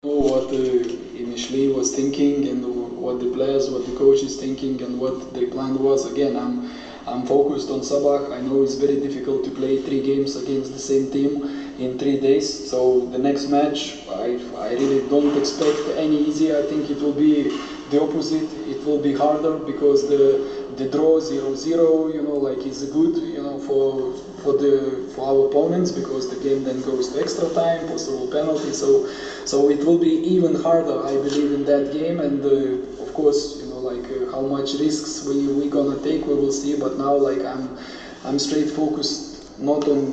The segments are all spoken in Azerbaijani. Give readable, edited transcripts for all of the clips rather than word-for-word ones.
Know what initially was thinking and what the players, what the coach is thinking and what the plan was. Again, I'm focused on Sabah. I know it's very difficult to play 3 games against the same team in 3 days. So the next match, I really don't expect any easy. I think it will be the opposite. It will be harder because the draw 0-0, like is good, for our opponents, because the game then goes to extra time, possible penalty. So it will be even harder, I believe, in that game. And of course, how much risks we gonna take, we will see. But now, I'm straight focused not on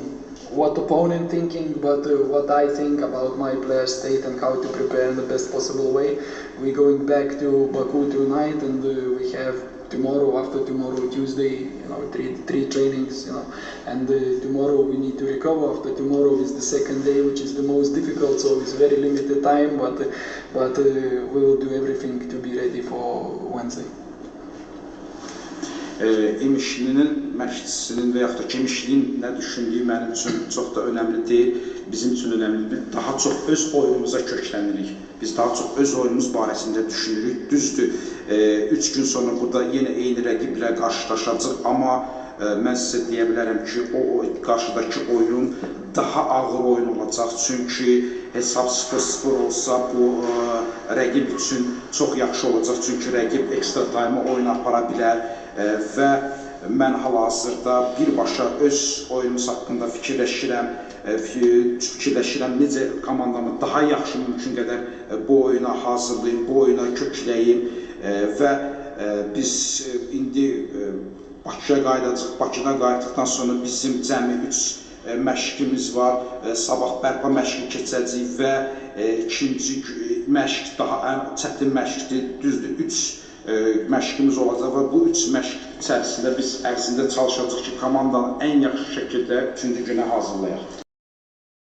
what opponent thinking, but what I think about my player state and how to prepare in the best possible way. We're going back to Baku tonight, and we have tomorrow, after tomorrow, Tuesday, three trainings, and tomorrow we need to recover. After tomorrow is the second day, which is the most difficult, so it's very limited time, but we will do everything to be ready for Wednesday. İmişlinin məşqçisinin və yaxud da ki, İmişlinin nə düşündüyü mənim üçün çox da önəmli deyil. Bizim üçün önəmlidir. Daha çox öz oyunumuza köklənirik. Biz daha çox öz oyunumuz barəsində düşünürük. Düzdür, 3 gün sonra burada yenə eyni rəqiblə qarşılaşacaq, amma mən sizə deyə bilərəm ki, o qarşıdakı oyun daha ağır oyun olacaq. Çünki hesab 0-0 olsa bu rəqib üçün çox yaxşı olacaq. Çünki rəqib ekstra time oyun apara bilər. Və mən hal-hazırda birbaşa öz oyunumuz haqqında fikirləşirəm, necə komandamı daha yaxşı mümkün qədər bu oyuna hazırlayım, bu oyuna kökləyim və biz indi Bakıya qayıdacaq. Bakıda qayıtdıqdan sonra bizim cəmi 3 məşqimiz var. Sabah bərpa məşqi keçəcəyik və ikinci məşq daha ən çətin məşqdir, düzdür, 3 məşqimiz olacaq və bu 3 məşq içərisində biz ərzində çalışacağıq ki, komandanı ən yaxşı şəkildə 3-cü günə hazırlayaq.